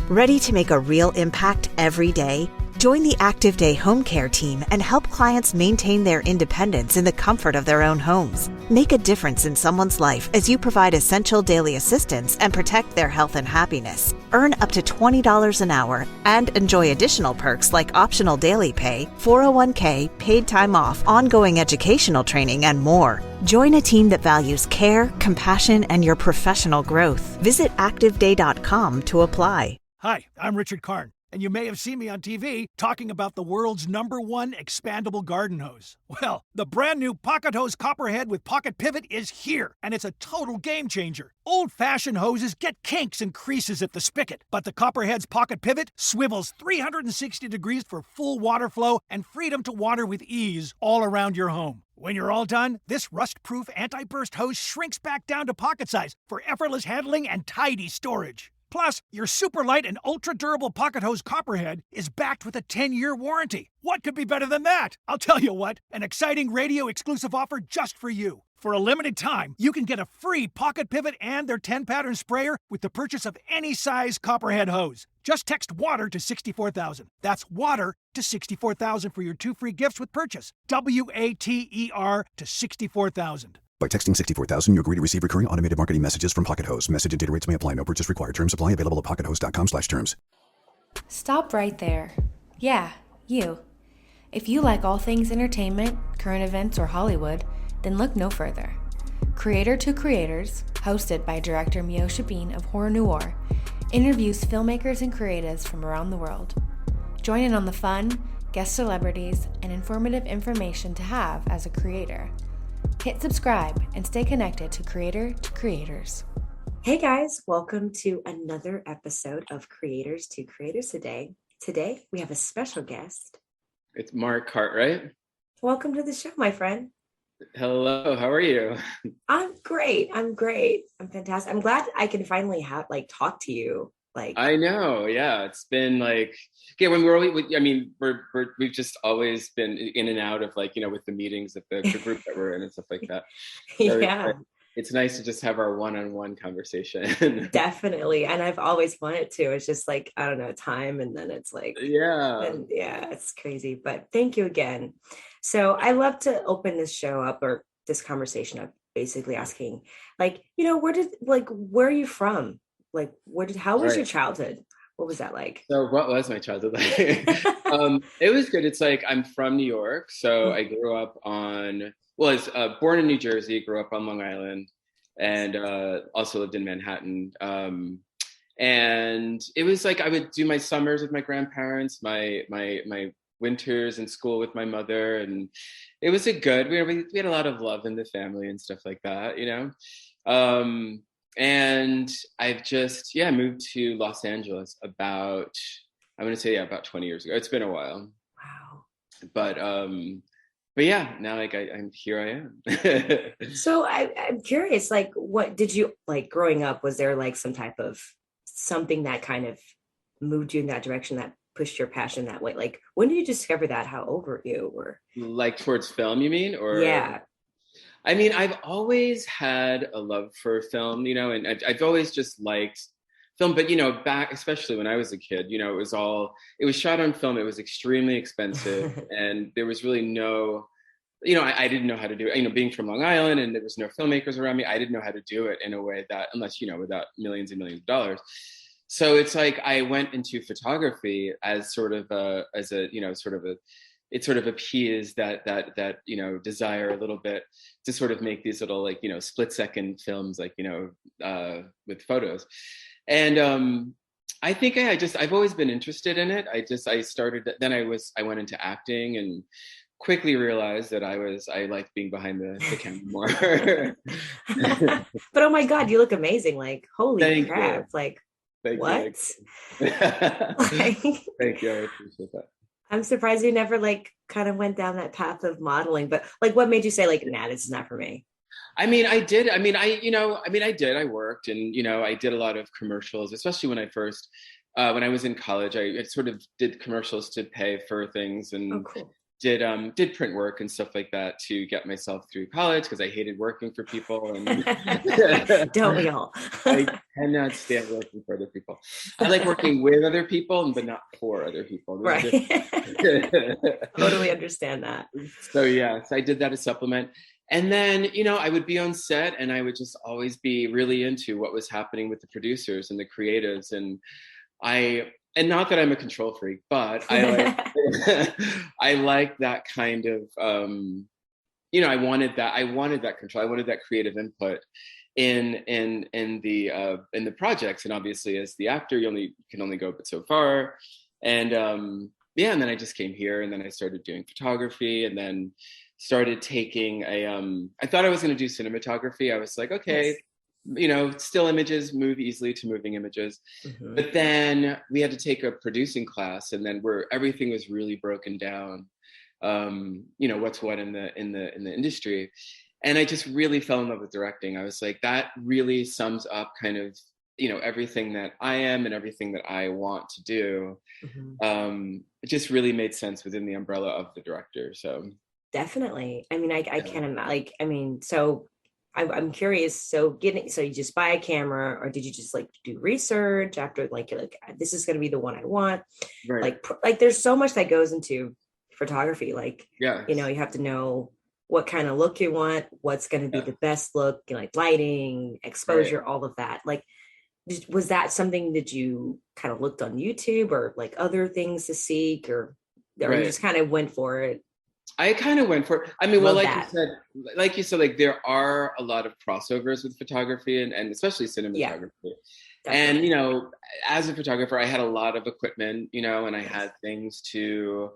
Ready to make a real impact every day? Join the Active Day Home Care team and help clients maintain their independence in the comfort of their own homes. Make a difference in someone's life as you provide essential daily assistance and protect their health and happiness. Earn up to $20 an hour and enjoy additional perks like optional daily pay, 401k, paid time off, ongoing educational training, and more. Join a team that values care, compassion, and your professional growth. Visit activeday.com to apply. Hi, I'm Richard Karn, and you may have seen me on TV talking about the world's #1 expandable garden hose. Well, the brand new Pocket Hose Copperhead with Pocket Pivot is here, and it's a total game changer. Old-fashioned hoses get kinks and creases at the spigot, but the Copperhead's Pocket Pivot swivels 360 degrees for full water flow and freedom to water with ease all around your home. When you're all done, this rust-proof anti-burst hose shrinks back down to pocket size for effortless handling and tidy storage. Plus, your super light and ultra-durable Pocket Hose Copperhead is backed with a 10-year warranty. What could be better than that? I'll tell you what, an exciting radio-exclusive offer just for you. For a limited time, you can get a free Pocket Pivot and their 10-pattern sprayer with the purchase of any size Copperhead hose. Just text WATER to 64,000. That's WATER to 64,000 for your 2 free gifts with purchase. WATER to 64,000. By texting 64,000, you agree to receive recurring automated marketing messages from Pocket Hose. Message and data rates may apply. No purchase required. Terms apply. Available at pockethose.com/terms. Stop right there. Yeah, you. If you like all things entertainment, current events, or Hollywood, then look no further. Creator to Creators, hosted by director Meosha of Horror Noir, interviews filmmakers and creatives from around the world. Join in on the fun, guest celebrities, and informative information to have as a creator. Hit subscribe and stay connected to Creator to Creators. Hey guys, welcome to another episode of Creators to Creators today. Today, we have a special guest. It's Marc, Cartwright. Welcome to the show, my friend. Hello, how are you? I'm great. I'm fantastic. I'm glad I can finally talk to you. I know, yeah. It's been when we've just always been in and out of with the meetings of the group that we're in and stuff like that. So yeah. It's nice to just have our one-on-one conversation. Definitely. And I've always wanted to. It's just I don't know, time. And then it's it's crazy. But thank you again. So I love to open this show up or this conversation up basically asking where are you from? How was your childhood? What was that like? So what was my childhood like? It was good. It's I'm from New York. So I grew up I was born in New Jersey, grew up on Long Island, and also lived in Manhattan. And it was I would do my summers with my grandparents, my winters in school with my mother. And it was we had a lot of love in the family and stuff like that, And I've just, moved to Los Angeles about 20 years ago. It's been a while. Wow. But yeah, now I'm here I am. So I'm curious, what did you growing up? Was there some type of something that kind of moved you in that direction that pushed your passion that way? When did you discover that? How old were you? Or towards film, you mean? Or yeah. I mean, I've always had a love for film, and I've always just liked film, but, back, especially when I was a kid, it was shot on film. It was extremely expensive and there was really no, I didn't know how to do it, being from Long Island and there was no filmmakers around me. I didn't know how to do it in a way that, unless, without millions and millions of dollars. So it's I went into photography as it sort of appeased that desire a little bit to sort of make these little split second films with photos. And I think I've always been interested in it. I went into acting and quickly realized that I liked being behind the camera more. But oh my God, you look amazing. Holy Thank crap. You. Thank what? You. Thank you. I appreciate that. I'm surprised you never kind of went down that path of modeling, but what made you say nah, this is not for me? I mean, I did. I did. I worked and, I did a lot of commercials, especially when I was in college. I sort of did commercials to pay for things and cool. did print work and stuff like that to get myself through college because I hated working for people. And don't we all? cannot stand working for other people. I like working with other people, but not for other people. Right. Totally understand that. So yeah, so I did that as supplement. And then, I would be on set and I would just always be really into what was happening with the producers and the creatives. And not that I'm a control freak, but I like that kind of, I wanted that control. I wanted that creative input in the projects. And obviously as the actor, you can only go but so far. And and then I just came here and then I started doing photography and then started taking I thought I was going to do cinematography. I was like, okay, yes. Still images move easily to moving images. Mm-hmm. But then we had to take a producing class and then everything was really broken down. What's what in the industry. And I just really fell in love with directing. I was like, that really sums up kind of, everything that I am and everything that I want to do. Mm-hmm. It just really made sense within the umbrella of the director. So definitely. I mean, I can't imagine, so I'm curious. So you just buy a camera or did you just like do research after like, you're like, this is going to be the one I want. Right. Like there's so much that goes into photography. Like, yeah, you have to know what kind of look you want, what's going to be the best look, like lighting, exposure, all of that. Like, was that something that you kind of looked on YouTube or like other things to seek or you just kind of went for it? I kind of went for it. I mean, well, like you said, like there are a lot of crossovers with photography and especially cinematography. Yeah, and, as a photographer, I had a lot of equipment, and I had things to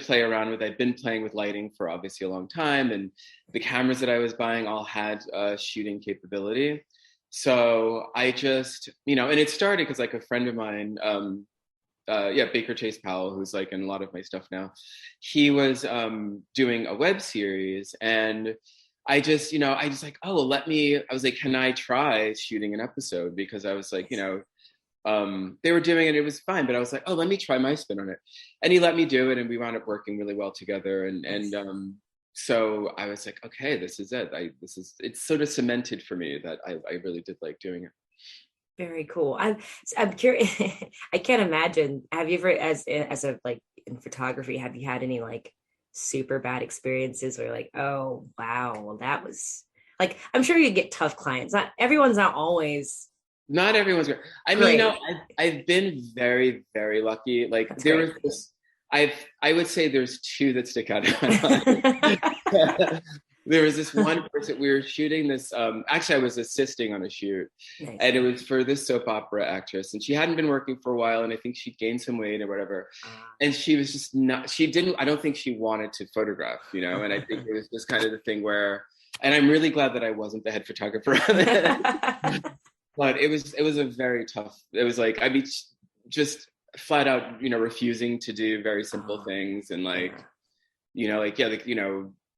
play around with. I'd been playing with lighting for obviously a long time, and the cameras that I was buying all had shooting capability. So I just, and it started because like a friend of mine, Baker Chase Powell, who's like in a lot of my stuff now, he was doing a web series, and I just like, I was like, can I try shooting an episode? Because I was like, they were doing it, it was fine, but I was like, oh, let me try my spin on it. And he let me do it, and we wound up working really well together. And so I was like, okay, this is it. It's sort of cemented for me that I really did like doing it. Very cool. I'm curious. I can't imagine. Have you ever, as a like in photography, have you had any like super bad experiences where you're like, oh wow, well that was like, I'm sure you get tough clients. Not everyone's always. Not everyone's great. I mean, I've been very, very lucky. Like that's there great. Was this, I would say there's two that stick out in my mind. There was this one person, we were shooting this, actually I was assisting on a shoot. Nice. And it was for this soap opera actress, and she hadn't been working for a while, and I think she'd gained some weight or whatever. And she was just I don't think she wanted to photograph, and I think it was just kind of the thing where, and I'm really glad that I wasn't the head photographer on it. But it was a very tough, it was like, I mean, just flat out, refusing to do very simple things. And like,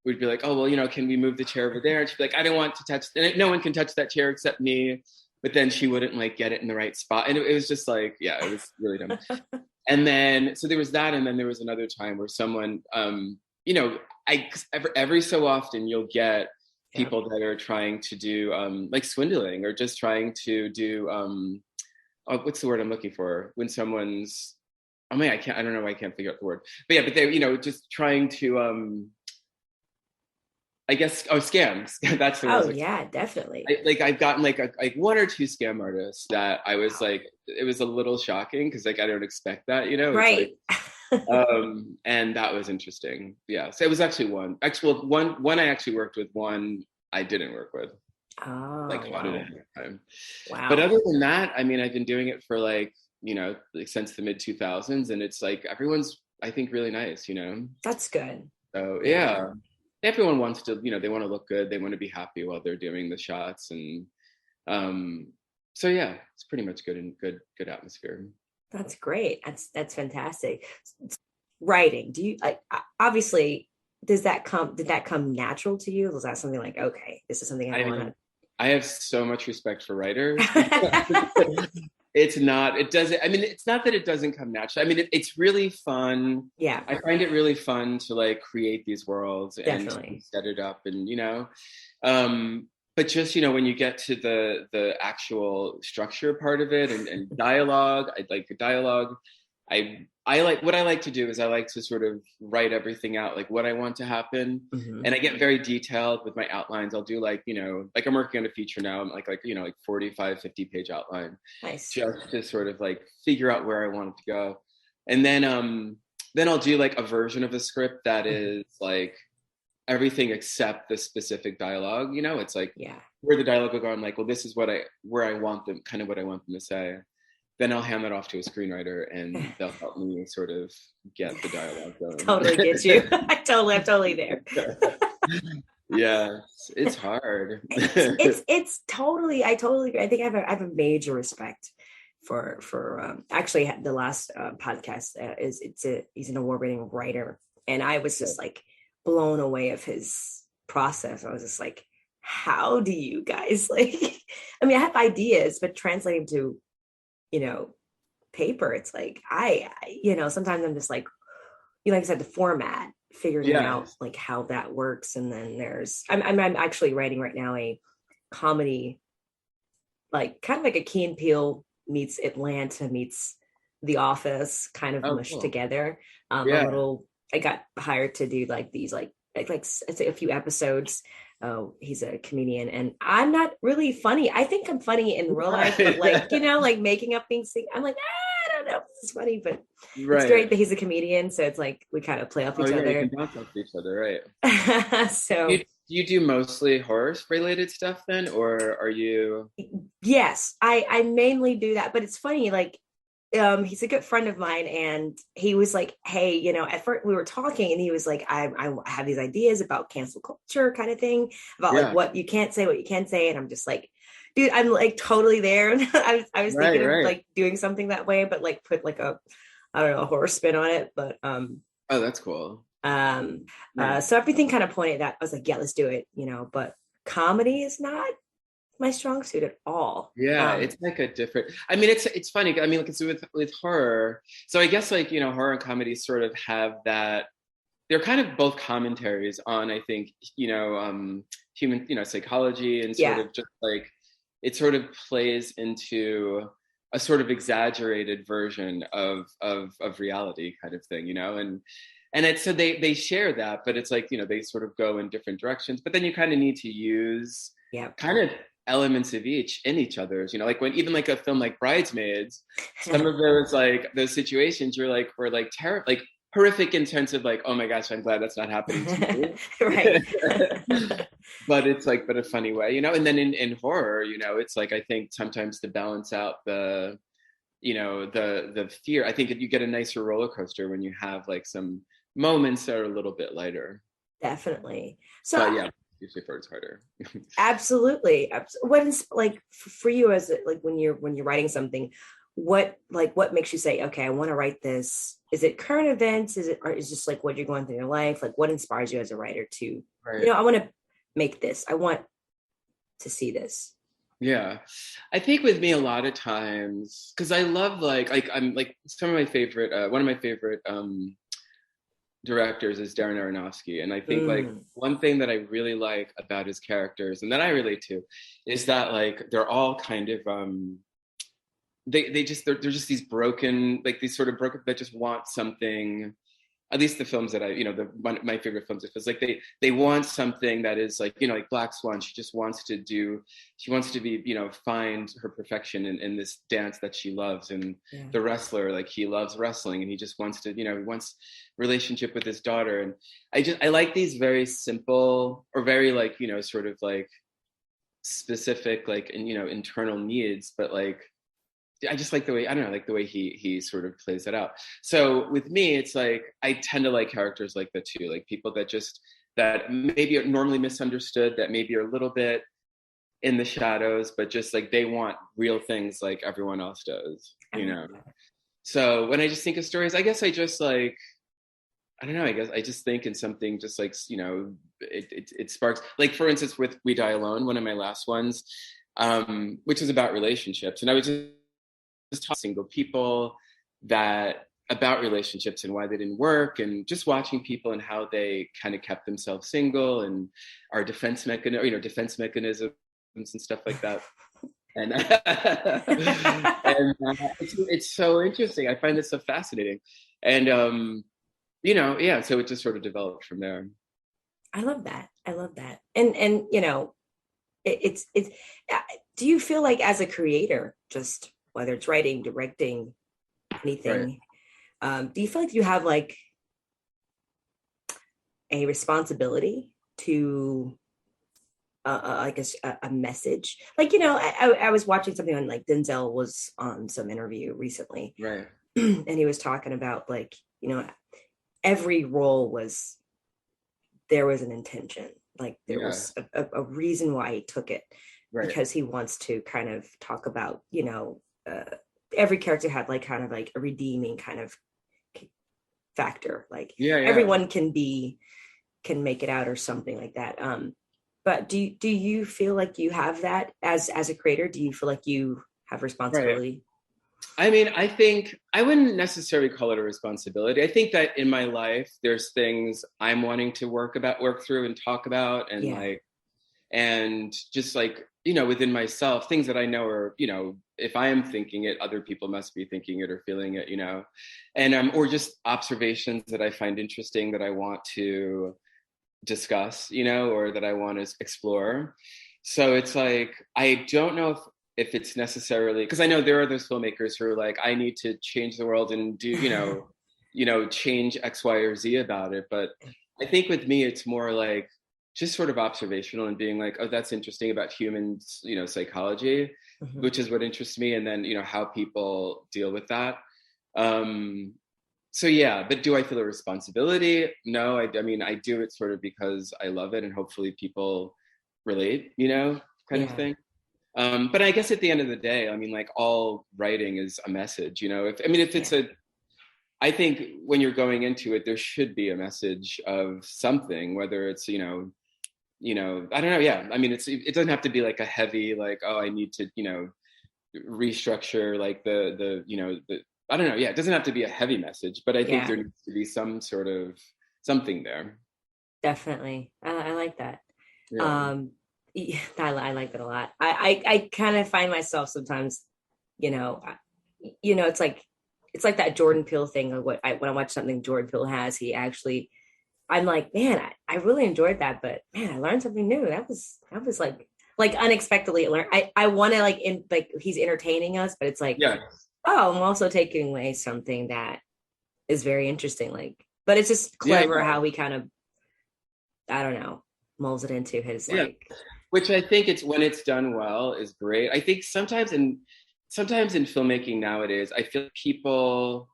we'd be like, oh, well, can we move the chair over there? And she'd be like, I don't want to touch, and no one can touch that chair except me. But then she wouldn't like get it in the right spot. And it was just like, yeah, it was really dumb. And then, so there was that. And then there was another time where someone, every so often you'll get people that are trying to do like swindling or just trying to do, what's the word I'm looking for? When someone's, I don't know why I can't figure out the word. But yeah, but they, just trying to, I guess, scams. That's the word. Oh yeah, definitely. I've gotten like one or two scam artists that I was like, it was a little shocking because like I don't expect that, Right. Like, and that was interesting. Yeah. So it was actually one I actually worked with, one I didn't work with. Oh, like wow. Time. Wow. But other than that, I mean, I've been doing it for like since the mid 2000s, and it's like everyone's, I think, really nice. That's good. So yeah. Everyone wants to, they want to look good. They want to be happy while they're doing the shots. And so, yeah, it's pretty much good atmosphere. That's great. That's fantastic. Writing. Do you obviously, did that come natural to you? Was that something like, okay, this is something I want to. I have so much respect for writers. It's not that it doesn't come naturally. I mean, it's really fun. Yeah. I find it really fun to like create these worlds Definitely. and set it up and, but just, when you get to the actual structure part of it and dialogue, I like the dialogue. I like, what I like to do is I like to sort of write everything out, like what I want to happen. And I get very detailed with my outlines. I'll do like I'm working on a feature now. I'm like 45, 50 page outline. Nice. Just to sort of like figure out where I want it to go. And then I'll do like a version of the script that is like everything except the specific dialogue. It's like where the dialogue will go. I'm like, well, this is where I want them, kind of what I want them to say. Then I'll hand that off to a screenwriter and they'll help me sort of get the dialogue going. Totally get you. I'm totally there. Yeah, it's hard. it's totally, I totally agree. I think I have a major respect for actually the last podcast he's an award-winning writer, and I was just like blown away of his process. I was just like, how do you guys like, I mean, I have ideas, but translating to paper, it's like I sometimes I'm just like, like I said, the format, figuring out like how that works. And then I'm actually writing right now a comedy, like kind of like a Key and Peele meets Atlanta meets The Office, kind of mushed together. A little, I got hired to do like these like it's a few episodes. He's a comedian, and I'm not really funny. I think I'm funny in real life, but like, like making up things. I'm like, I don't know if this is funny, but it's great that he's a comedian. So it's like, we kind of play off each other. You can bounce off each other, right? So you do mostly horror related stuff then, or are you? Yes, I mainly do that, but it's funny, like, he's a good friend of mine, and he was like, hey, at first we were talking, and he was like, I have these ideas about cancel culture kind of thing, about like what you can't say, what you can say. And I'm just like, dude, I'm like totally there. I was thinking of like doing something that way, but like put like a horror spin on it. But oh, that's cool. So everything kind of pointed that I was like, yeah, let's do it, but comedy is not my strong suit at all. It's like a different, I mean, it's funny, I mean, like, it's with horror, so I guess like horror and comedy sort of have that, they're kind of both commentaries on, I think, human psychology, and sort of just like it sort of plays into a sort of exaggerated version of reality kind of thing, and it's, so they share that, but it's like, they sort of go in different directions, but then you kind of need to use kind of elements of each in each other's, like when even like a film like Bridesmaids, some of those situations were like terrible, like horrific in terms of like, oh my gosh, I'm glad that's not happening to me. Right. But it's like, but a funny way, and then in horror, it's like, I think sometimes to balance out the fear, I think you get a nicer roller coaster when you have like some moments that are a little bit lighter. Definitely. So usually for it's harder. Absolutely. What is like for you, as like when you're writing something, what makes you say, okay, I want to write this? Is it current events? Is it just like what you're going through in your life? Like what inspires you as a writer to, I want to make this. I want to see this. Yeah, I think with me a lot of times, because I love like I'm like some of my favorite, one of my favorite directors is Darren Aronofsky, and I think like one thing that I really like about his characters and that I relate to is that like they're all kind of they're just these broken, like these sort of broken that just want something. At least the films that I, my favorite films, it's like they want something that is like, like Black Swan. She wants to be, find her perfection in this dance that she loves. And The Wrestler, like he loves wrestling and he just wants to, he wants relationship with his daughter. And I like these very simple or very like, sort of like specific, like, and, internal needs, but like, I just like the way, I don't know, like the way he sort of plays that out. So with me, it's like, I tend to like characters like that too, like people that maybe are normally misunderstood, that maybe are a little bit in the shadows, but just like they want real things like everyone else does, So when I just think of stories, I guess I just like, I don't know, I guess I just think in something just like, it sparks, like for instance, with We Die Alone, one of my last ones, which was about relationships. And I was just talking to single people about relationships and why they didn't work, and just watching people and how they kind of kept themselves single and our defense mechanisms and stuff like that. And, it's so interesting. I find it so fascinating. And, so it just sort of developed from there. I love that. And it's do you feel like as a creator, just whether it's writing, directing, anything, do you feel like you have like a responsibility to like a message? Like, I was watching something on, like, Denzel was on some interview recently, right? And he was talking about, like, every role there was an intention, like there was a reason why he took it, because he wants to kind of talk about, every character had like kind of like a redeeming kind of factor, like everyone can make it out or something like that. But do you feel like you have that as a creator? Do you feel like you have responsibility? I mean, I think I wouldn't necessarily call it a responsibility. I think that in my life, there's things I'm wanting to work through and talk about, and and just like, within myself, things that I know are, if I am thinking it, other people must be thinking it or feeling it, and or just observations that I find interesting that I want to discuss, or that I want to explore. So it's like, I don't know if it's necessarily, because I know there are those filmmakers who are like, I need to change the world and do, change X, Y, or Z about it. But I think with me, it's more like just sort of observational and being like, oh, that's interesting about humans, psychology, which is what interests me. And then, how people deal with that. So yeah, but do I feel a responsibility? No, I mean, I do it sort of because I love it and hopefully people relate, kind of thing. But I guess at the end of the day, I mean, like, all writing is a message, I think when you're going into it, there should be a message of something, whether it's, I don't know. Yeah. I mean, it doesn't have to be like a heavy, like, oh, I need to, restructure like the I don't know. Yeah. It doesn't have to be a heavy message, but I think there needs to be some sort of something there. Definitely. I like that. Yeah. I like that a lot. I kind of find myself sometimes, it's like that Jordan Peele thing of when I watch something Jordan Peele has, I'm like, man, I really enjoyed that, but man, I learned something new. That was like unexpectedly learned. I want to like he's entertaining us, but it's like, oh, I'm also taking away something that is very interesting. Like, but it's just clever how he kind of, I don't know, molds it into his like. Which I think when it's done well is great. I think sometimes in filmmaking nowadays, I feel people,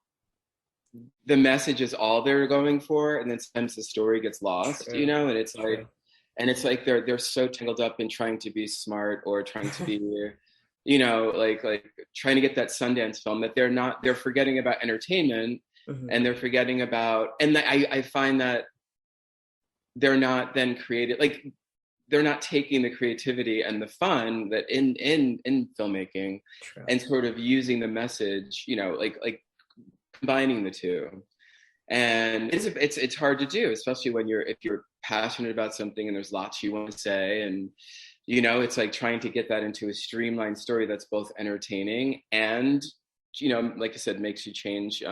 the message is all they're going for, and then sometimes the story gets lost, and it's like, they're so tangled up in trying to be smart or trying to be, like trying to get that Sundance film that they're forgetting about entertainment, and they're forgetting about, and I find that they're not then creative, like, they're not taking the creativity and the fun that in filmmaking and sort of using the message, like combining the two. And it's hard to do, especially if you're passionate about something and there's lots you want to say, and it's like trying to get that into a streamlined story that's both entertaining and, like I said, makes you change.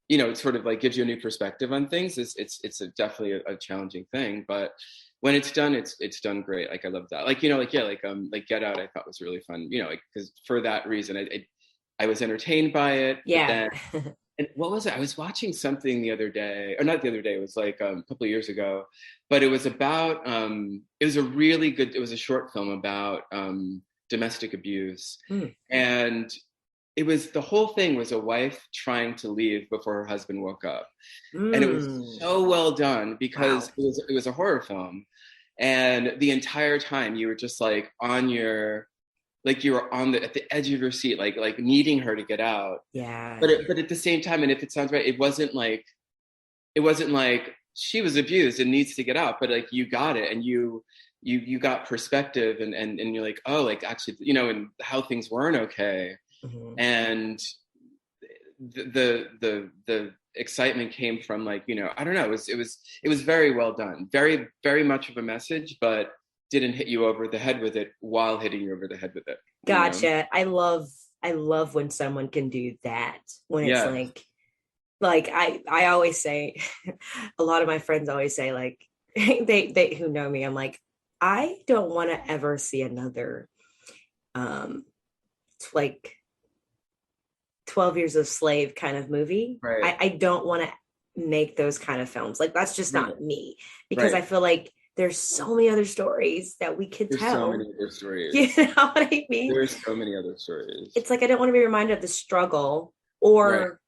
It sort of like gives you a new perspective on things. It's definitely a challenging thing, but when it's done, it's done great. Like, I love that. Like, like Get Out, I thought was really fun, because for that reason, I was entertained by it. Yeah. And what was it? I was watching something the other day, or not the other day, it was like a couple of years ago, but it was about, it was a short film about domestic abuse. And the whole thing was a wife trying to leave before her husband woke up. And it was so well done because it was a horror film. And the entire time you were just like you were at the edge of your seat, like needing her to get out. Yeah. But at the same time, and if it sounds right, it wasn't like she was abused and needs to get out, but like you got it and you got perspective and you're like, oh, like actually, and how things weren't okay. And the excitement came from like, I don't know, it was very well done, very, very much of a message, but didn't hit you over the head with it while hitting you over the head with it. Gotcha. I love when someone can do that, when it's like I always say, a lot of my friends always say, like, they who know me, I'm like, I don't want to ever see another like 12 Years a Slave kind of movie. Right. I don't want to make those kind of films. Like, that's just not me, because I feel like there's so many other stories that we could tell. So many other stories. You know what I mean? There's so many other stories. It's like, I don't want to be reminded of the struggle, or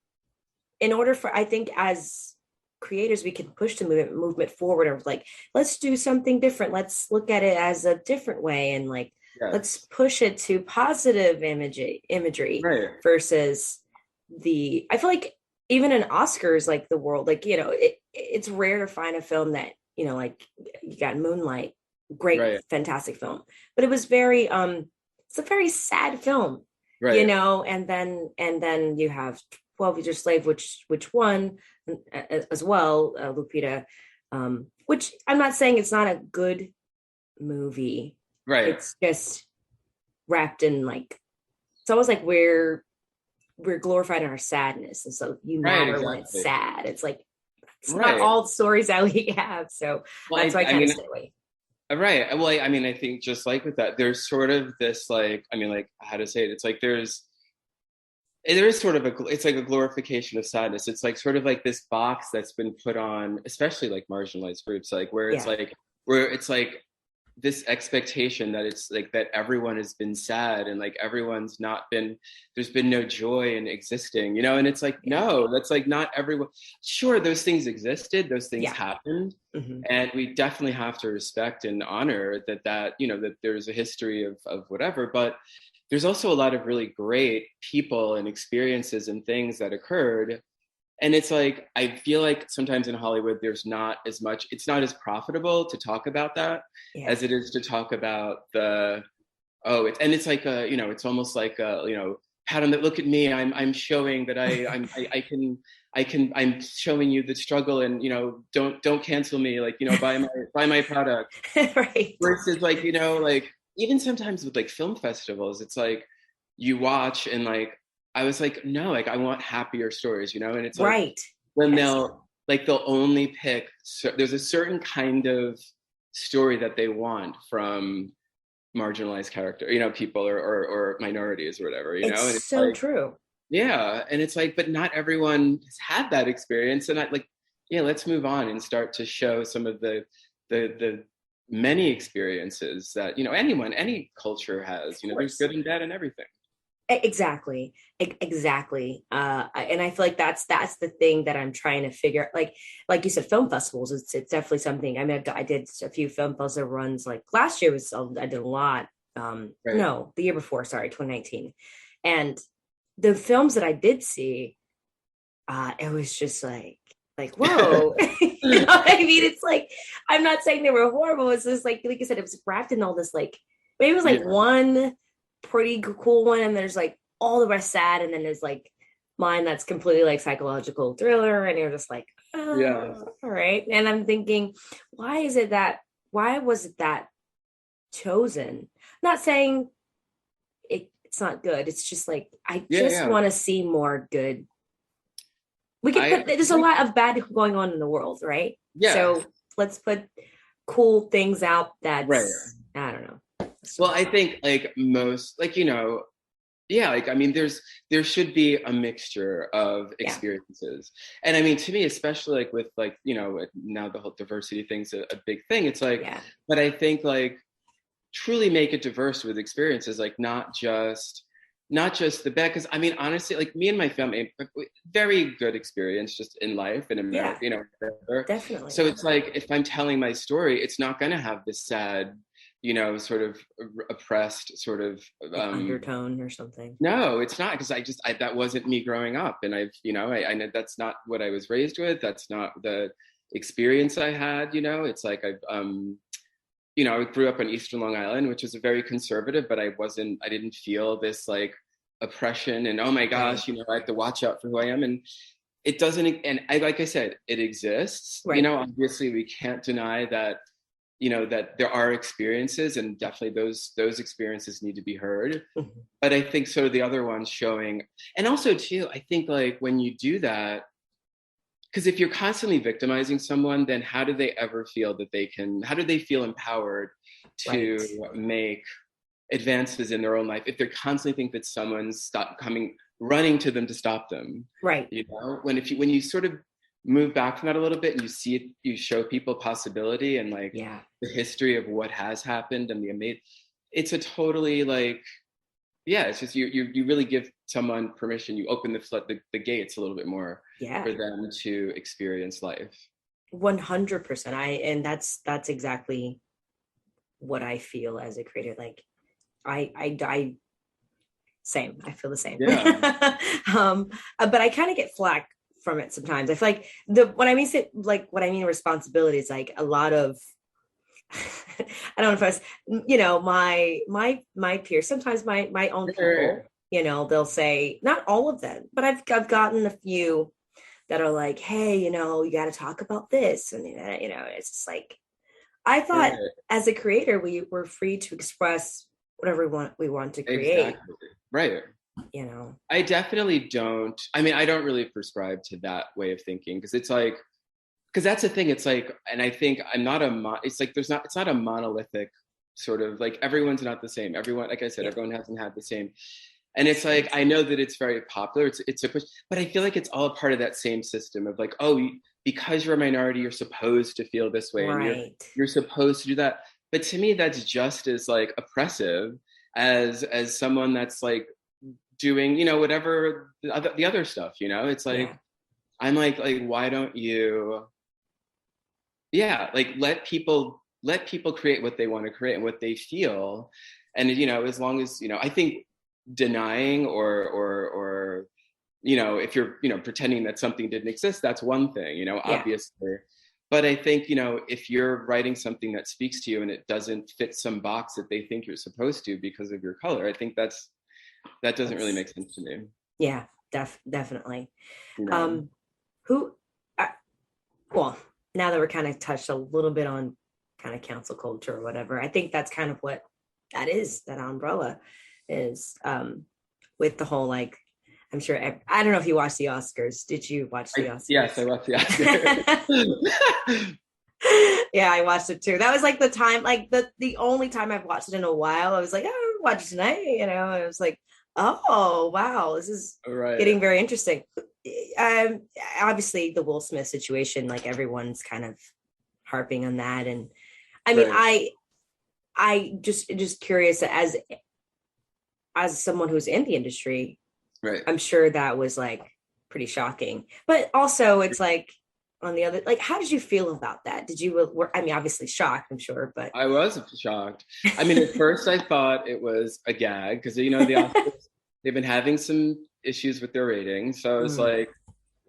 in order for, I think as creators, we can push the movement forward, or like, let's do something different. Let's look at it as a different way. And like, let's push it to positive imagery versus I feel like even in Oscars, like the world, like, you know, it's rare to find a film that, you know, like you got Moonlight, great, fantastic film, but it was very, it's a very sad film, you know, and then you have 12 Years a Slave, which won as well, Lupita, which I'm not saying it's not a good movie. Right. It's just wrapped in, like, it's almost like we're glorified in our sadness. And so you matter when it's sad. It's like, it's not all the stories that we have. So that's why I kind of stay away. Right. Well, I mean, I think just like with that, there's sort of this, like, I mean, like, how to say it? It's like there is sort of it's like a glorification of sadness. It's like sort of like this box that's been put on, especially like marginalized groups, like where it's like this expectation that it's like that everyone has been sad, and like everyone's not been, there's been no joy in existing, you know? And it's like, no, that's like not everyone. Sure, those things existed, those things happened. And we definitely have to respect and honor that, you know, that there's a history of whatever, but there's also a lot of really great people and experiences and things that occurred. And it's like, I feel like sometimes in Hollywood, there's not as much, it's not as profitable to talk about that as it is to talk about it's like you know, it's almost like you know, pat on the, look at me, I'm showing that I'm showing you the struggle, and, you know, don't cancel me, like, you know, buy my product. Right. Versus, like, you know, like even sometimes with like film festivals, it's like you watch and like, I was like, no, like I want happier stories, you know? And it's like, when they'll only pick, there's a certain kind of story that they want from marginalized character, you know, people or minorities or whatever, you know? And it's so like, true. Yeah. And it's like, but not everyone has had that experience. And I like, let's move on and start to show some of the many experiences that, you know, any culture has, you know, there's good and bad and everything. Exactly. And I feel like that's the thing that I'm trying to figure out. Like you said, film festivals, it's definitely something. I mean, I did a few film festival runs, like last year I did a lot. No, the year before, sorry, 2019. And the films that I did see, it was just like, whoa, you know what I mean? It's like, I'm not saying they were horrible. It's just like you said, it was wrapped in all this, like, maybe it was like one pretty cool one, and there's like all the rest sad, and then there's like mine that's completely like psychological thriller, and you're just like, all right. And I'm thinking, why was it that chosen? Not saying it's not good, it's just like I want to see more good. There's a lot of bad going on in the world, right? So let's put cool things out that's I don't know. Well, I think like most, like, you know, like, I mean, there should be a mixture of experiences. And I mean, to me, especially like with like, you know, now the whole diversity thing's a big thing. It's like, but I think like truly make it diverse with experiences, like not just the bad. Cause I mean, honestly, like me and my family, very good experience just in life in America, you know, whatever. Definitely. So it's like, if I'm telling my story, it's not going to have this sad, you know, sort of oppressed sort of undertone or something. No, it's not, because that wasn't me growing up, and I've, you know, I know that's not what I was raised with. That's not the experience I had. You know, it's like you know, I grew up on Eastern Long Island, which is a very conservative, but I didn't feel this like oppression and oh my gosh, you know, I have to watch out for who I am, and it doesn't. And like I said, it exists. You know, obviously we can't deny that you know, that there are experiences, and definitely those experiences need to be heard. But I think sort of the other ones showing, and also too, I think like when you do that, because if you're constantly victimizing someone, then how do they ever feel that how do they feel empowered to make advances in their own life if they're constantly think that someone's running to them to stop them? Right. You know, when you sort of move back from that a little bit and you see it, you show people possibility and like the history of what has happened and it's a totally like, it's just you really give someone permission. You open the gates a little bit more for them to experience life. 100%. And that's exactly what I feel as a creator. Like I same. I feel the same. Yeah. But I kind of get flack from it sometimes. I feel like what I mean responsibility is like a lot of I don't know if you know, my peers, sometimes my own people, you know, they'll say, not all of them, but I've gotten a few that are like, hey, you know, you got to talk about this. And, you know, it's just like, I thought as a creator, we were free to express whatever we want to create. Exactly. Right. You know, I definitely don't. I mean, I don't really prescribe to that way of thinking because it's like, because that's the thing. It's like, and I think I'm not it's like, it's not a monolithic sort of like, everyone's not the same. Everyone, like I said, everyone hasn't had the same. And it's like, I know that it's very popular. It's a push, but I feel like it's all a part of that same system of like, oh, because you're a minority, you're supposed to feel this way. Right. And you're supposed to do that. But to me, that's just as like oppressive as someone that's like doing, you know, whatever the other stuff, you know, it's like, I'm like, why don't you, like let people create what they want to create and what they feel. And, you know, as long as, you know, I think denying or, you know, if you're, you know, pretending that something didn't exist, that's one thing, you know, obviously. But I think, you know, if you're writing something that speaks to you and it doesn't fit some box that they think you're supposed to because of your color, I think that doesn't really make sense to me. Yeah, definitely. No. Well, now that we're kind of touched a little bit on kind of cancel culture or whatever, I think that's kind of what that umbrella is, with the whole, like, I'm sure, I don't know if you watched the Oscars. Did you watch the Oscars? Yes, I watched the Oscars. Yeah, I watched it too. That was like the time, like the only time I've watched it in a while. I was like, oh, I'll watch it tonight, you know. I was like, oh wow, this is getting very interesting. Obviously the Will Smith situation, like everyone's kind of harping on that, and I mean, I just curious, as someone who's in the industry, I'm sure that was like pretty shocking, but also it's like, on the other, like, how did you feel about that? Did you, I mean, obviously shocked, I'm sure, but. I was shocked. I mean, at first I thought it was a gag because, you know, the Oscars, they've been having some issues with their ratings. So I was like,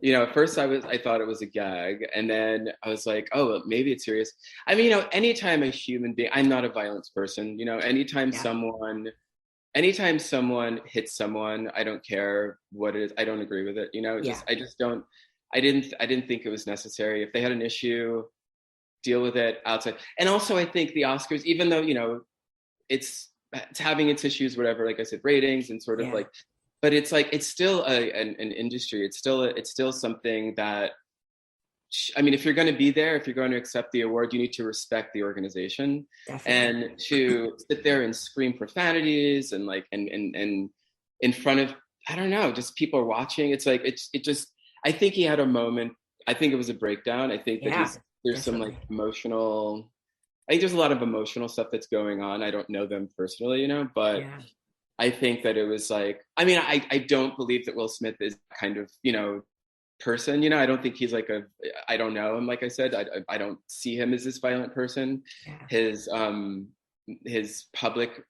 you know, at first I thought it was a gag. And then I was like, oh, well, maybe it's serious. I mean, you know, anytime a human being, I'm not a violence person, you know, anytime someone hits someone, I don't care what it is. I don't agree with it. You know, I didn't think it was necessary. If they had an issue, deal with it outside. And also I think the Oscars, even though, you know, it's having its issues, whatever, like I said, ratings and sort of like, but it's like, it's still an industry. It's still something that, I mean, if you're going to be there, if you're going to accept the award, you need to respect the organization. Definitely. And to sit there and scream profanities and like, and in front of, I don't know, just people watching. It's like, it just, I think he had a moment. I think it was a breakdown. I think that there's some like emotional, I think there's a lot of emotional stuff that's going on. I don't know them personally, you know, but I think that it was like, I mean, I don't believe that Will Smith is kind of, you know, person, you know, I don't think he's like I don't know him. Like I said, I don't see him as this violent person. His public,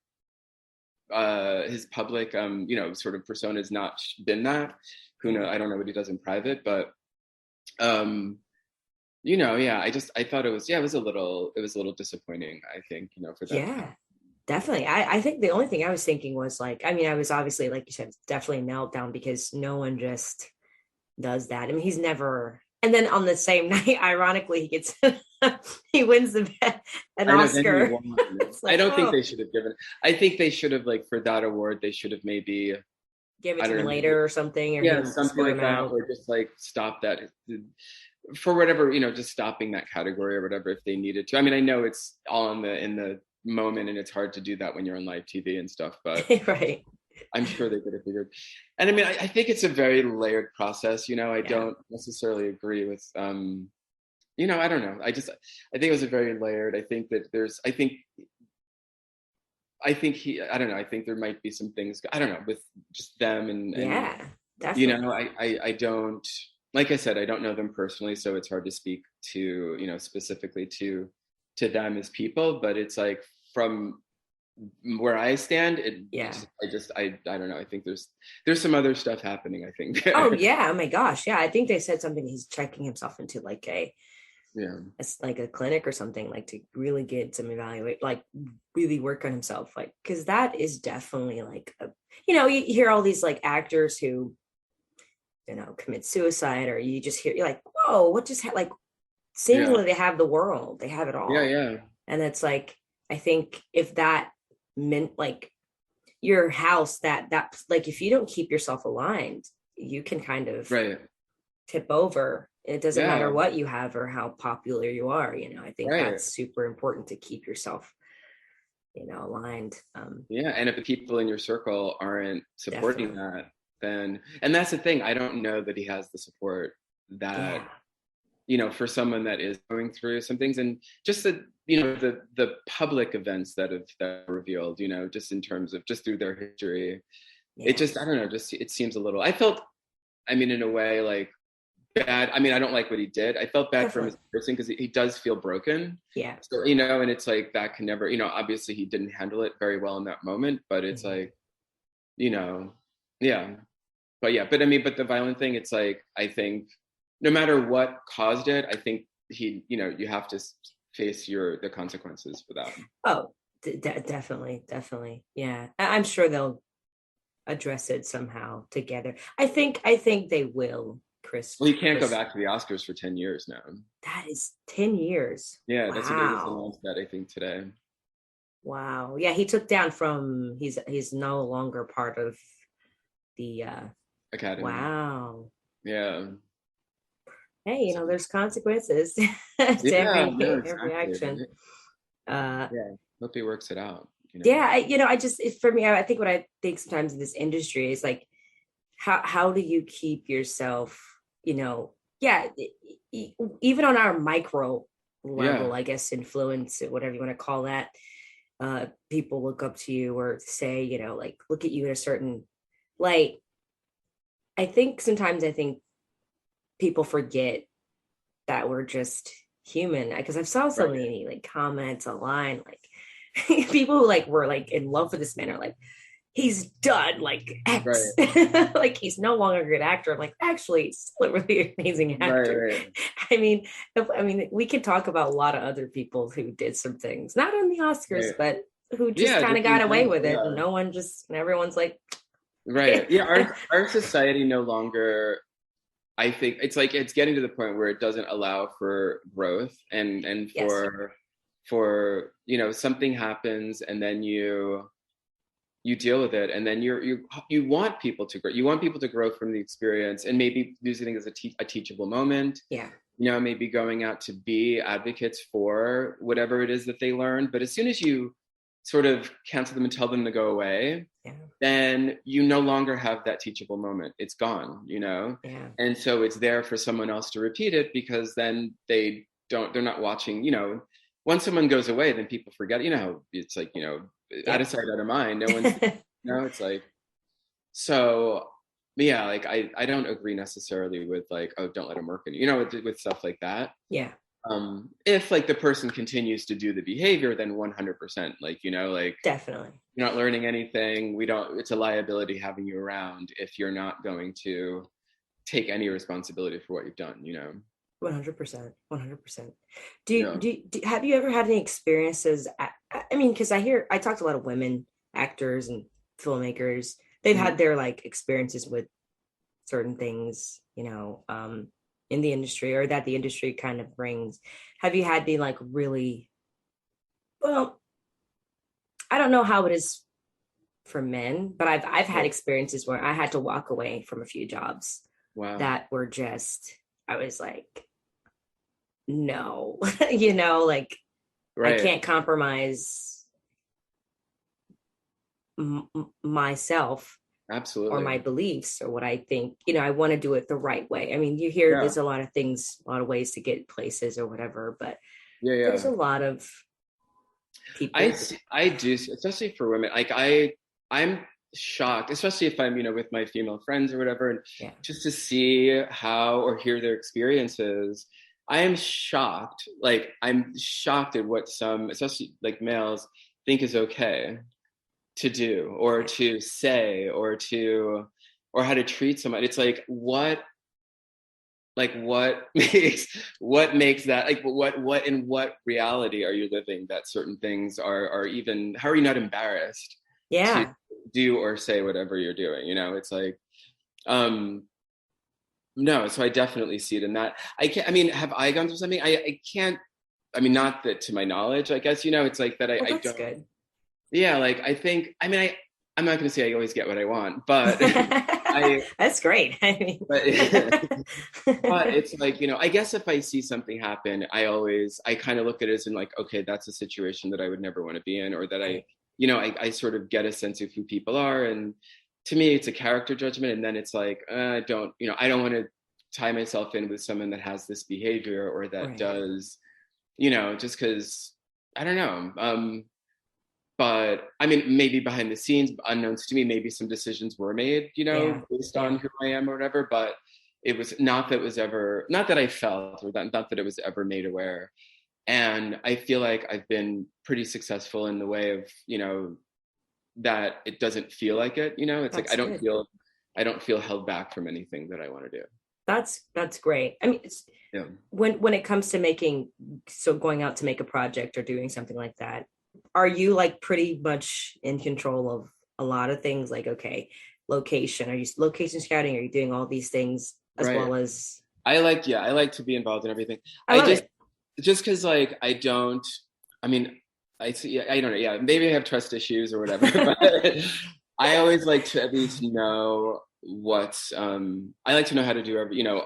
you know, sort of persona has not been that. Who knows? I don't know what he does in private, but, you know, I thought it was a little disappointing, I think, you know, for that. Yeah, definitely. I think the only thing I was thinking was like, I mean, I was obviously, like you said, definitely a meltdown because no one just does that. I mean, he's never, and then on the same night, ironically, he gets he wins an Oscar. I don't think they should have given. I think they should have, like, for that award, they should have maybe give it to him later or something, or something like that, or just like stop that for whatever, just stopping that category or whatever if they needed to. I mean, I know it's all in the moment, and it's hard to do that when you're on live TV and stuff, but right. I'm sure they could have figured. And I mean, I think it's a very layered process. I don't necessarily agree with. I don't know. I think it was a very layered. I think that I don't know. I think there might be some things, I don't know, with just them and definitely. I don't, like I said, I don't know them personally, so it's hard to speak to, specifically to them as people, but it's like from where I stand, I don't know. I think there's some other stuff happening, I think. Oh yeah. Oh my gosh. Yeah. I think they said something, he's checking himself into like it's like a clinic or something, like to really get some evaluate, like really work on himself, like, because that is definitely like you hear all these like actors who commit suicide, or you just hear, you're like, whoa, what just like seemingly they have the world, they have it all. And it's like, I think if that meant like your house, that like if you don't keep yourself aligned, you can kind of tip over. It doesn't matter what you have or how popular you are. I think that's super important to keep yourself, aligned. And if the people in your circle aren't supporting that, then, and that's the thing, I don't know that he has the support that, for someone that is going through some things, and just the public events that are revealed, just in terms of just through their history, it just, I don't know, just, it seems a little, I felt, in a way, like, bad. I mean, I don't like what he did. I felt bad for him as a person because he does feel broken. Yeah. So, and it's like that can never, obviously he didn't handle it very well in that moment, but it's like, But but the violent thing, it's like, I think no matter what caused it, I think you have to face the consequences for that. Oh, definitely. Yeah. I'm sure they'll address it somehow together. I think they will. Chris. Well, he can't go back to the Oscars for 10 years now. That is 10 years. Yeah, wow. That's what he was announced that, I think, today. Wow. Yeah, he took down from, he's no longer part of the Academy. Wow. Yeah. Hey, there's consequences to every action. Hope he works it out. Yeah, I just, for me, I think what I think sometimes in this industry is like, how do you keep yourself, even on our micro level, I guess, influence, whatever you want to call that, people look up to you or say, like, look at you in a certain light. I think sometimes people forget that we're just human, because I've saw so many like comments online, like people who like were like in love with this man are like, he's done, like X. Like he's no longer a good actor. I'm like, actually, he's still a really amazing actor. I mean, we could talk about a lot of other people who did some things, not on the Oscars, but who just kind of got away with it. And everyone's like, our society no longer, I think it's like, it's getting to the point where it doesn't allow for growth and for something happens and then you deal with it, and then you want people to grow. You want people to grow from the experience, and maybe using it as a teachable moment. Yeah. Maybe going out to be advocates for whatever it is that they learned. But as soon as you sort of cancel them and tell them to go away, then you no longer have that teachable moment. It's gone, And so it's there for someone else to repeat it, because then they're not watching, once someone goes away, then people forget, it's like, out of sight, out of mind. No one's, it's like, so like, I don't agree necessarily with like, oh, don't let him work with stuff like that. Yeah. If like the person continues to do the behavior, then 100%, like, like definitely you're not learning anything. It's a liability having you around if you're not going to take any responsibility for what you've done, 100%. Have you ever had any experiences? Because I talk to a lot of women actors and filmmakers. They've had their like experiences with certain things, in the industry, or that the industry kind of brings, have you had any like really, well, I don't know how it is for men, but I've had experiences where I had to walk away from a few jobs that were just, I was like, no, like I can't compromise myself or my beliefs or what I think, I want to do it the right way. I mean, you hear there's a lot of things, a lot of ways to get places or whatever, but there's a lot of people. I do, especially for women. Like I'm shocked, especially if I'm, with my female friends or whatever, and just to see how or hear their experiences. I am shocked. Like I'm shocked at what some, especially like males, think is okay to do or to say or how to treat someone. It's like what makes that, like what in what reality are you living that certain things are even, how are you not embarrassed to do or say whatever you're doing? It's like no, so I definitely see it in that. Have I gone through something? I can't, not that to my knowledge, I guess, it's like that I don't. Good. Yeah, like I think, I'm not going to say I always get what I want, but that's great. But it's like, I guess if I see something happen, I kind of look at it as in like, okay, that's a situation that I would never want to be in, or that I sort of get a sense of who people are. And to me, it's a character judgment. And then it's like, I don't want to tie myself in with someone that has this behavior or that does, just because, I don't know. But maybe behind the scenes, unknowns to me, maybe some decisions were made, based on who I am or whatever. But it was not that I felt, or not that it was ever made aware. And I feel like I've been pretty successful in the way of, that it doesn't feel like it. It's like I don't feel held back from anything that I want to do. That's great. When it comes to going out to make a project or doing something like that, are you like pretty much in control of a lot of things? Like, okay, location, are you location scouting? Are you doing all these things as well as? I like to be involved in everything. Just because like I don't know. Yeah, maybe I have trust issues or whatever. But I always like to at least know what's. I like to know how to do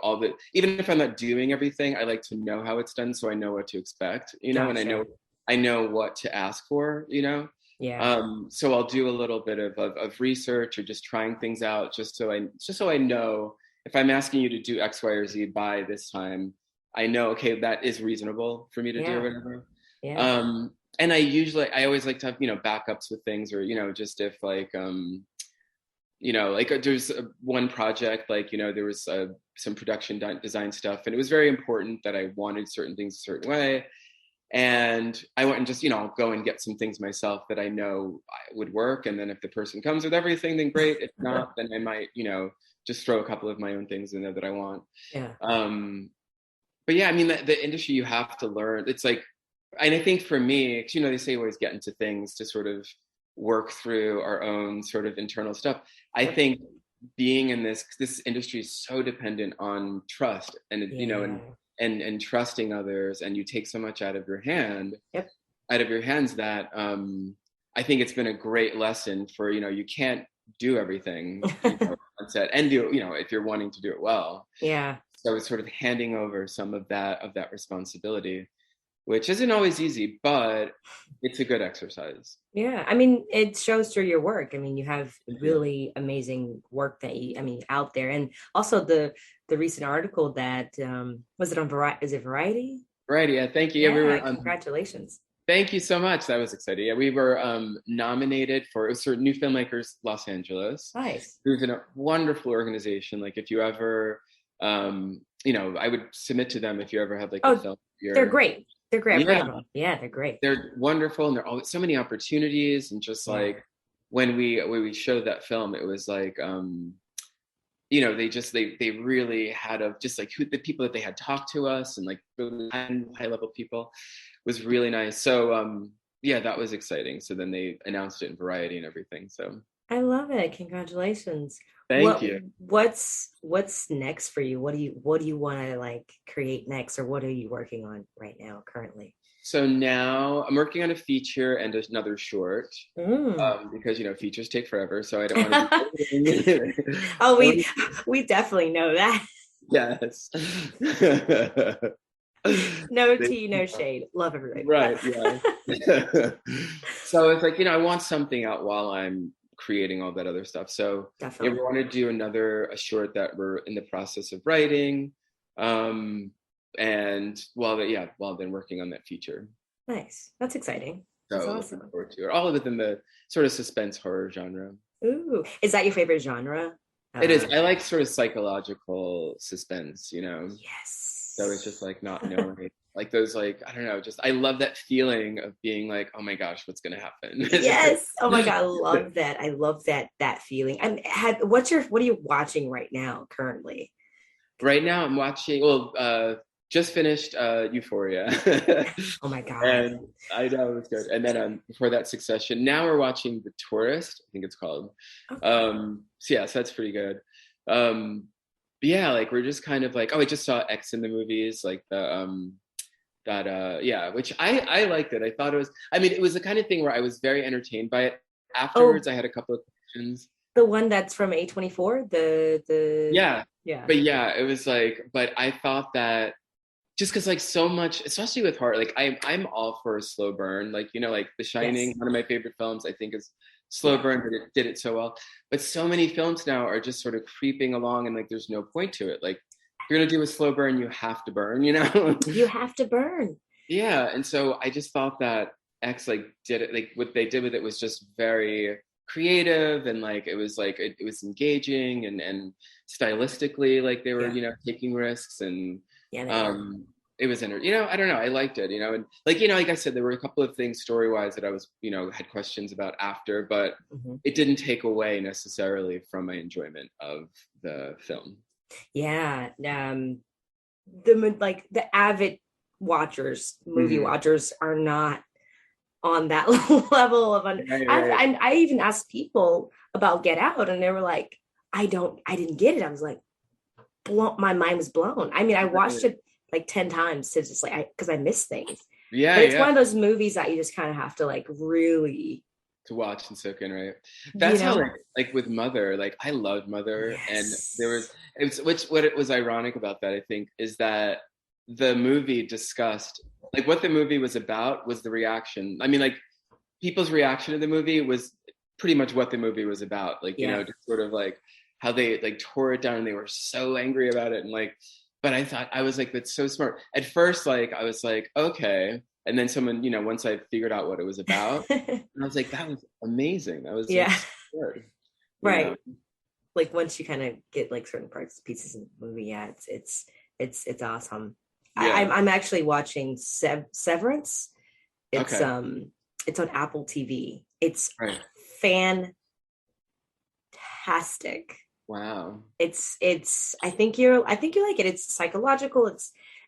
all the. Even if I'm not doing everything, I like to know how it's done, so I know what to expect. And I know what to ask for. Yeah. So I'll do a little bit of research or just trying things out, just so I know if I'm asking you to do X, Y, or Z by this time, I know, okay, that is reasonable for me to do or whatever. Yeah. And I always like to have, backups with things, or, just if like, like there's one project, like, there was some production design stuff, and it was very important that I wanted certain things a certain way. And I went and just, I'll go and get some things myself that I know would work. And then if the person comes with everything, then great. If not, then I might, just throw a couple of my own things in there that I want. Yeah. But yeah, the industry, you have to learn. It's like, and I think for me, they say always get into things to sort of work through our own sort of internal stuff. I think being in this industry is so dependent on trust and, and trusting others, and you take so much out of your hands that I think it's been a great lesson for, you can't do everything on set and do, if you're wanting to do it well. Yeah. So it's sort of handing over some of that responsibility, which isn't always easy, but it's a good exercise. Yeah. It shows through your work. You have really amazing work that out there. And also the recent article that, was it on Variety? Is it Variety? Variety. Yeah. Thank you. Yeah, we were, congratulations. Thank you so much. That was exciting. Yeah, we were nominated for, it was for New Filmmakers Los Angeles. Nice. Who's in a wonderful organization. Like if you ever, I would submit to them if you ever had like a film. They're great. They're great. Yeah, they're great. They're wonderful, and there are always so many opportunities. And just like when we showed that film, it was like, they really had just like who the people that they had talked to us, and like really high level people, was really nice. So that was exciting. So then they announced it in Variety and everything. So I love it. Congratulations. Thank you. What's next for you? What do you want to like create next, or what are you working on right now currently? So now I'm working on a feature and another short, Mm. because features take forever. So I don't want to be. Oh, we definitely know that. Yes. No tea, no shade. Love everybody. Right. Yeah. So it's like, I want something out while I'm creating all that other stuff. So Definitely. we want to do a short that we're in the process of writing. And while then working on that feature. Nice. That's exciting. So That's looking awesome. forward to it. All within the sort of suspense horror genre. Ooh, is that your favorite genre? It is. I like sort of psychological suspense, Yes. So it's just like not knowing, like those, like, I don't know, just I love that feeling of being like, oh my gosh, what's gonna happen? Yes. Oh my God, I love that. I love that feeling. What are you watching right now currently? Right now I'm watching, just finished Euphoria. Oh my God. And I know it was good. And then before that, Succession. Now we're watching The Tourist, I think it's called. Okay. So that's pretty good. But yeah, like we're just kind of like, I just saw X in the movies, like the which I liked it. I thought it was the kind of thing where I was very entertained by it. Afterwards, I had a couple of questions. The one that's from A24, the yeah. But yeah, it was like, but I thought that just because like so much, especially with horror, like I'm all for a slow burn, like like The Shining, yes. One of my favorite films, I think is slow burn, but it did it so well. But so many films now are just sort of creeping along, and like there's no point to it. Like if you're gonna do a slow burn, you have to burn, You have to burn. Yeah, and so I just thought that X like did it, like what they did with it was just very creative, and like it was engaging and stylistically like they were taking risks, and it was I don't know, I liked it, and like I said, there were a couple of things story-wise that I was had questions about after, but it didn't take away necessarily from my enjoyment of the film. The avid movie watchers are not on that level of right. I even asked people about Get Out, and they were like, I didn't get it. I was like, my mind was blown. I mean, I watched it like 10 times to just like, because I miss things. Yeah, but it's one of those movies that you just kind of have to like really to watch and soak in, right? That's how like with Mother, like I loved Mother, yes. And there was what it was ironic about that, I think, is that the movie discussed like what the movie was about was the reaction. I mean, like people's reaction to the movie was pretty much what the movie was about. Like, just sort of like how they like tore it down and they were so angry about it. And like, but I was like, that's so smart. At first, like, I was like, okay. And then someone, once I figured out what it was about, and I was like, that was amazing. That was like, good, right. Like once you kind of get like certain pieces in the movie, it's awesome. Yeah. I'm actually watching Severance. It's on Apple TV. It's fantastic. Wow. It's I think you like it. It's psychological.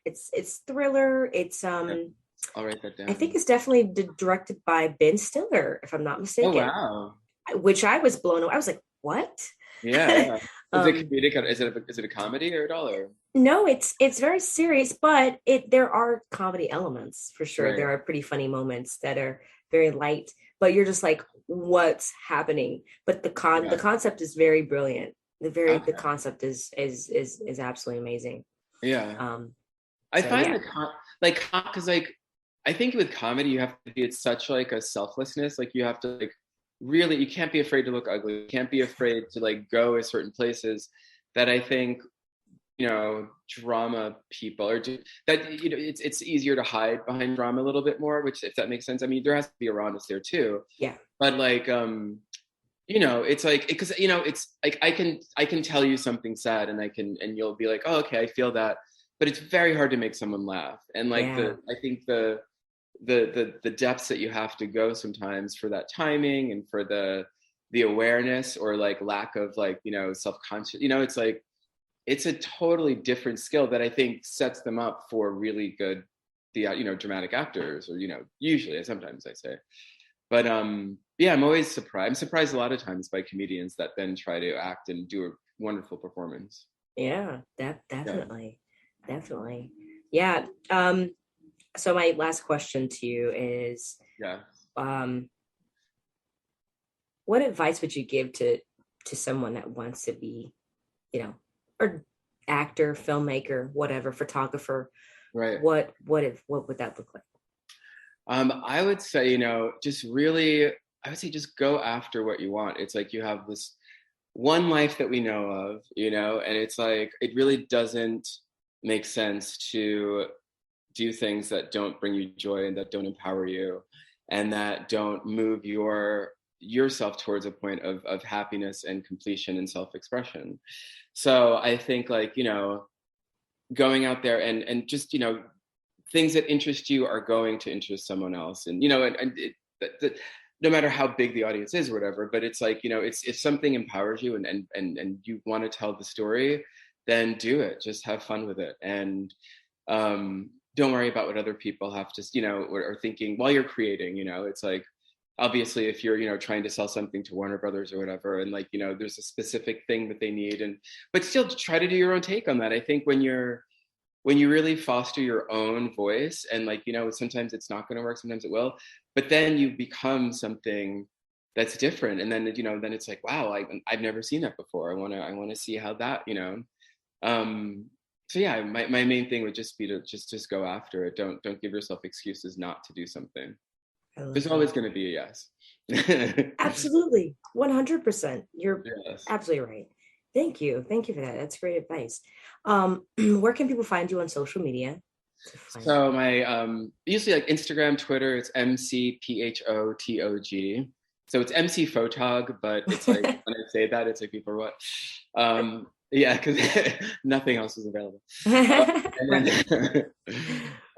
It's thriller. It's I'll write that down. I think it's definitely directed by Ben Stiller, if I'm not mistaken. Oh wow. Which I was blown away. I was like, what? Yeah. Is it comedic? Is it a comedy or at all? Or? No, it's very serious, but there are comedy elements for sure. Right. There are pretty funny moments that are very light, but you're just like, what's happening? But the concept is very brilliant. The concept is absolutely amazing. Yeah. I find because like I think with comedy you have to be at such like a selflessness. Like you have to like really, you can't be afraid to look ugly. You can't be afraid to like go to certain places that I think, drama people or it's easier to hide behind drama a little bit more, which if that makes sense. I mean, there has to be a rawness there too. Yeah. But like, it's like, because, it's like, I can tell you something sad and you'll be like, oh, okay, I feel that. But it's very hard to make someone laugh. And like I think the depths that you have to go sometimes for that timing and for the awareness or like lack of like, self-conscious, it's like, it's a totally different skill that I think sets them up for really good, dramatic actors or, usually sometimes I say. But yeah, I'm always surprised. I'm surprised a lot of times by comedians that then try to act and do a wonderful performance. Yeah, definitely. Definitely. Yeah. So my last question to you is, what advice would you give to someone that wants to be, or actor, filmmaker, whatever, photographer? Right. What would that look like? I would say, just really, I would say just go after what you want. It's like you have this one life that we know of, and it's like, it really doesn't make sense to do things that don't bring you joy and that don't empower you and that don't move yourself towards a point of happiness and completion and self-expression. So I think like, going out there and just, things that interest you are going to interest someone else. And, no matter how big the audience is or whatever, but it's like, if something empowers you and you want to tell the story, then do it. Just have fun with it. And don't worry about what other people have to, or thinking while you're creating, it's like, obviously if you're, trying to sell something to Warner Brothers or whatever, and like, there's a specific thing that they need, but still try to do your own take on that. I think when you really foster your own voice and like, sometimes it's not going to work, sometimes it will, but then you become something that's different. And then, then it's like, wow, I've never seen that before. I want to see how that, so yeah, my main thing would just be to just go after it. Don't give yourself excuses not to do something. There's always going to be a yes. Absolutely. 100%. You're absolutely right. Thank you for that. That's great advice. Where can people find you on social media? So my usually like Instagram, Twitter, it's MCPHOTOG. So it's MC Photog, but it's like when I say that, it's like people are what? Yeah, because nothing else is available.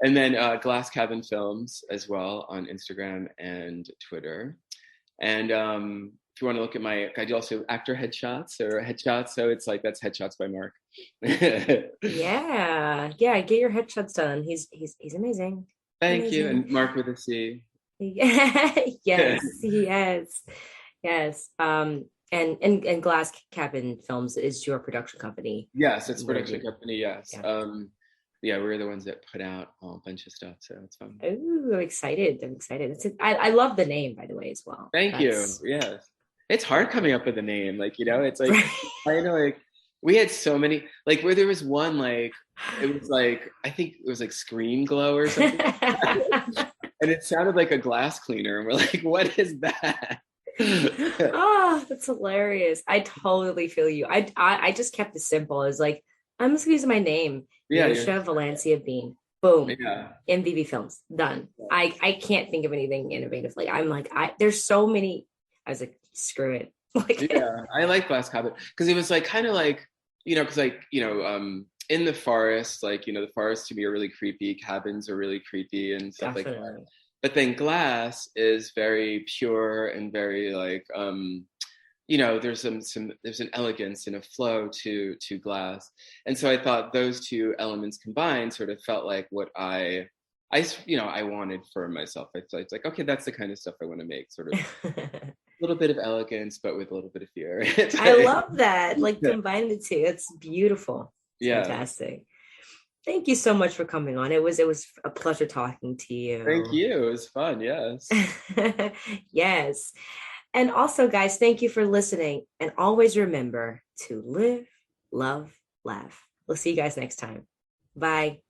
And then Glass Cabin Films as well on Instagram and Twitter. And if you want to look at I do also actor headshots. So it's like, that's Headshots by Marc. yeah, get your headshots done. He's amazing. Thank you. And Marc with a C. yes. And Glass Cabin Films is your production company. Yes, it's a production company. Yes. Yeah, we're the ones that put out a bunch of stuff, so it's fun. Oh, I'm excited. I love the name, by the way, as well. Thank you. Yes. It's hard coming up with a name. Like, it's like, I know, like, we had so many, like, where there was one, like, it was like, I think it was like Screen Glow or something. And it sounded like a glass cleaner. And we're like, what is that? Oh, that's hilarious. I totally feel you. I just kept it simple. I was like, I'm just gonna use my name. Meosha Valencia Bean. Boom. Yeah. MVB Films. Done. I can't think of anything innovative. Like there's so many. I was like, screw it. Yeah, I like Glass Cabin because it was like kind of like, because like, in the forest, like, the forests to me are really creepy, cabins are really creepy and stuff like that. But then glass is very pure and very like, there's an elegance and a flow to glass. And so I thought those two elements combined sort of felt like what I wanted for myself. It's like, okay, that's the kind of stuff I want to make, sort of a little bit of elegance, but with a little bit of fear. I love that. Like combine the two. It's beautiful. It's fantastic. Thank you so much for coming on. It was a pleasure talking to you. Thank you. It was fun. Yes. Yes. And also, guys, thank you for listening. And always remember to live, love, laugh. We'll see you guys next time. Bye.